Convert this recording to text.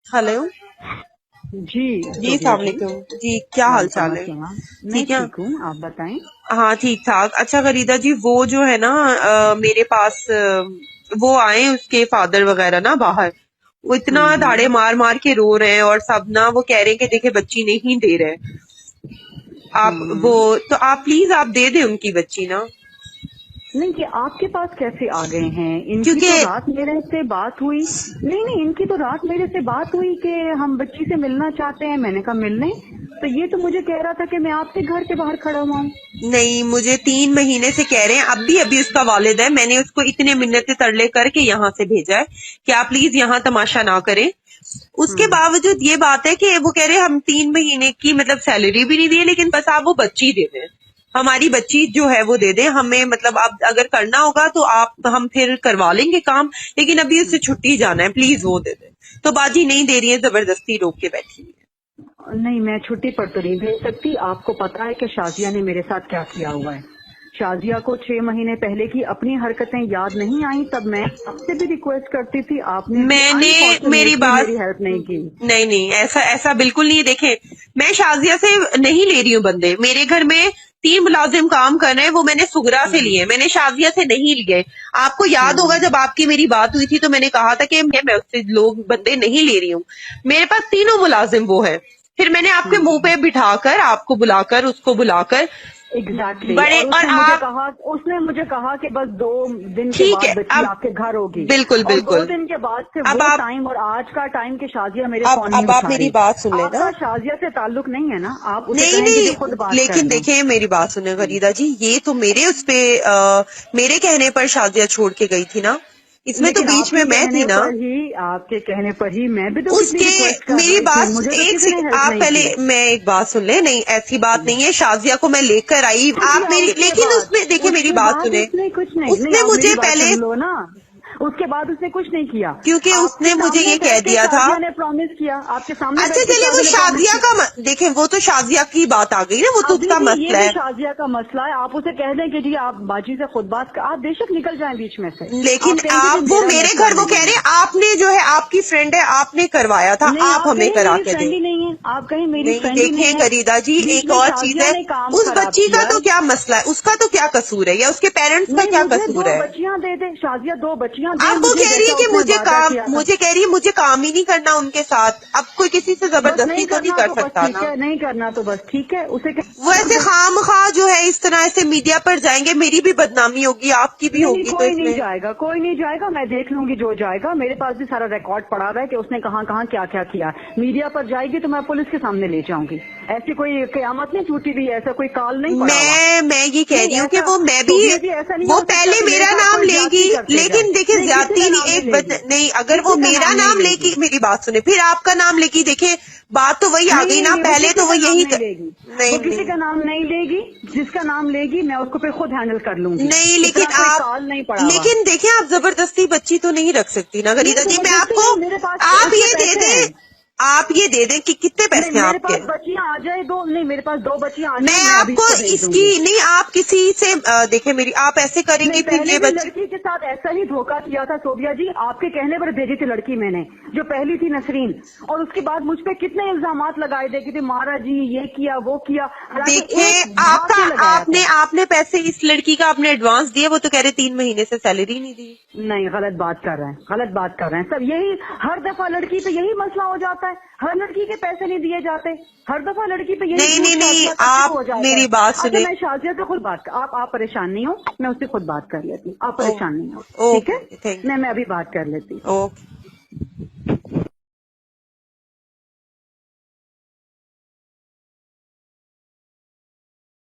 Hello जी जी, अस्सलाम वालेकुम जी, क्या हाल चाल है? ठीक है, ठीक हूँ, आप बताएं। हाँ ठीक ठाक। अच्छा फरीदा जी, वो जो है ना मेरे पास वो आए उसके फादर वगैरह ना बाहर, वो इतना धाड़े मार मार के रो रहे हैं और सब ना वो कह रहे हैं कि देखे बच्ची नहीं दे रहे। आप वो तो आप प्लीज आप दे दे उनकी बच्ची ना, नहीं कि आपके पास कैसे आ गए हैं? इनकी क्योंकि तो रात मेरे से बात हुई। नहीं नहीं, इनकी तो रात मेरे से बात हुई कि हम बच्ची से मिलना चाहते हैं। मैंने कहा मिलने, तो ये तो मुझे कह रहा था कि मैं आपके घर के बाहर खड़ा हुआ हूँ। नहीं, मुझे 3 महीने से कह रहे हैं, अभी उसका वालिद है, मैंने उसको इतने मिन्नतें तरले करके यहाँ से भेजा है कि आप प्लीज यहाँ तमाशा ना करें। उसके बावजूद ये बात है कि वो कह रहे हैं हम 3 महीने की मतलब सैलरी भी नहीं दिए, लेकिन बस आप वो बच्ची दे दें, हमारी बच्ची जो है वो दे दें हमें, मतलब आप अगर करना होगा तो आप हम फिर करवा लेंगे काम, लेकिन अभी उससे छुट्टी जाना है, प्लीज वो दे दें। तो बाजी नहीं दे रही है, जबरदस्ती रोक के बैठी हुई है। नहीं, मैं छुट्टी पर तो नहीं भेज सकती। आपको पता है कि शाजिया ने मेरे साथ क्या किया हुआ है। शाजिया को 6 महीने पहले की अपनी हरकतें याद नहीं आई, तब मैं आपसे भी रिक्वेस्ट करती थी, आपने मैंने मेरी बात मेरी हेल्प नहीं की। नहीं नहीं, ऐसा ऐसा बिल्कुल नहीं है। देखे, मैं शाजिया से नहीं ले रही हूँ बंदे, मेरे घर में 3 मुलाजिम काम कर रहे हैं, वो मैंने सुगरा से लिए, मैंने शाजिया से नहीं लिए। आपको याद होगा जब आपकी मेरी बात हुई थी तो मैंने कहा था कि मैं उससे लोग बंदे नहीं ले रही हूँ, मेरे पास 3 मुलाजिम वो है। फिर मैंने आपके मुंह पे बिठाकर, आपको बुलाकर, उसको बुलाकर एग्जैक्टली बड़े, और आप उसने मुझे कहा कि बस 2 दिन के ठीक बाद है, बच्ची अब आपके घर होगी। बिल्कुल और 2 बिल्कुल, दिन के बाद से अब वो आप टाइम और आज का टाइम के शाजिया मेरे अब फोन नहीं अब आप उठा मेरी रही। बात सुन लेना। आपका शाजिया से ताल्लुक नहीं है ना, आप उसे नहीं कहेंगे नहीं, कि खुद बात कर लेकिन लें। देखें मेरी बात सुने फरीदा जी, ये तो मेरे उस पे मेरे कहने पर शादिया छोड़ के गई थी ना, इसमें तो लेकिन बीच में मैं थी ना। आपके कहने पर ही मैं भी तो कितनी उसके रिक्वेस्ट कर मेरी रही थी, बात मुझे तो किसी ने हेल्प आप नहीं पहले की। मैं एक बात सुन ले, नहीं ऐसी बात नहीं है, शाजिया को मैं लेकर आई, आप मेरी, लेकिन उसमें देखिए मेरी बात सुने, उसने कुछ नहीं, उसने आप मेरी मुझे बात पहले, सुन लो ना। उसके बाद उसने कुछ नहीं किया। क्योंकि आपके उसने मुझे सामने ये कह बैठ के दिया था। शाजिया ने प्रॉमिस किया, आपके सामने अच्छा बैठ के चले, वो शाजिया ने प्रॉमिस शाजिया किया। का देखें, वो तो शाजिया की बात आ गई ना, वो तो अभी उसका भी ये मसला भी है। शाजिया का मसला है। आप उसे कह दें कि जी आप बाजी से खुद बात आप बेशक निकल जाएं बीच में से। लेकिन कहेंगे आप कि वो मेरा मेरे मसला घर, वो कह नहीं रहे है। हैं आपने जो है, आपकी फ्रेंड है, आपने करवाया था, नहीं, आप आप हमें कहीं करा मेरी के फ्रेंड दें। ही नहीं है, आप कहीं मेरी नहीं फ्रेंड ही नहीं देखें है। फरीदा जी, बीच एक में और चीज शाजिया है, ने काम उस खराब बच्ची का किया तो है। क्या मसला है, उसका तो क्या कसूर है, या उसके पेरेंट्स का नहीं, क्या मुझे कसूर 2 है? बच्चियां दे दे शाजिया, 2 बच्चियां दे आप वो मुझे, कह रही है जैसा कि उसने वादा किया था। मुझे कह रही है मुझे काम ही नहीं करना उनके साथ, अब कोई किसी से बस जबरदस्ती नहीं तो नहीं करना कर तो बस सकता ठीक ना। है, नहीं करना तो बस ठीक है, उसे वो कर ऐसे दे। खाम खा जो है इस तरह ऐसे मीडिया पर जाएंगे, मेरी भी बदनामी होगी, आपकी भी नहीं नहीं, होगी, तो कोई नहीं इसमें जाएगा, कोई नहीं जाएगा, मैं देख लूंगी जो जाएगा। मेरे पास भी सारा रिकॉर्ड पड़ा हुआ है कि उसने कहाँ कहाँ क्या क्या किया। मीडिया पर जाएगी तो मैं पुलिस के सामने ले जाऊंगी। ऐसी कोई कयामत नहीं टूटी हुई, ऐसा कोई काल नहीं पड़ा हुआ। मैं ये कह नहीं रही हूँ कि ऐसा वो मैं भी, सोफिया जी, ऐसा नहीं वो हो सकता पहले कि मेरे मेरा साथ नाम कोई लेगी, ज्यादती करते जाए। लेकिन देखिए नहीं, किसी ज्यादती का नहीं, नाम नहीं लेगी, नहीं, अगर वो किसी का मेरा नाम नहीं नाम लेगी। लेगी, मेरी बात सुने, फिर आपका नाम लेगी, देखिए बात तो वही आ नहीं गई नहीं ना, नहीं, वो पहले किसी तो वो का नाम यही नहीं लेगी। नहीं वो किसी नहीं का नाम नहीं लेगी। जिसका नाम लेगी मैं उसको फिर खुद हैंडल कर लूंगी। नहीं, इतना लेकिन कोई आप, काल नहीं पड़ा हुआ। लेकिन देखिए आप जबरदस्ती बच्ची तो नहीं रख सकती ना नहीं, गरीदा जी, मैं जबरदस्ती आपको, नहीं, मेरे पास आप उसके ये दे पैसे हैं। दें, आप ये दे दें कि कितने नहीं, पैसे हैं मेरे आपके। पास बच्चियां आ जाए 2, नहीं मेरे पास 2 बच्चियां आ जाए, मैं मैं अभी आपको इसको भेज इसकी दूंगी। नहीं, आप किसी से देखे मेरी, आप ऐसे करेंगे नहीं, फिर पहले ये भी बच्चे, लड़की के साथ ऐसा ही धोखा किया था सोबिया जी। आपके कहने पर भेजी थी लड़की मैंने, जो पहली थी नसरीन, और उसके बाद मुझ पे कितने इल्जामात लगाए थे कि महाराज जी ये किया वो किया, हालांकि देखिए एक भाग आपका, के लगाया आपने था। आपने पैसे इस लड़की का आपने एडवांस दिए, वो तो कह रहे 3 महीने से सैलरी नहीं दी। नहीं, गलत बात कर रहे हैं, गलत बात कर रहे हैं सब। यही हर दफा लड़की पे यही मसला हो जाता है, हर लड़की के पैसे नहीं दिए जाते, हर दफा लड़की पे यही नहीं झूठ नहीं नहीं, शाजिया का शुरू हो आप जाता मेरी है। बात अच्छा, सुने। मैं शाजिया से खुद बात, आप परेशान नहीं हो, मैं उससे खुद बात कर लेती हूँ, आप ओ, परेशान नहीं हो, ठीक है? ओके, थैंक मैं अभी बात कर लेती हूँ। You, okay.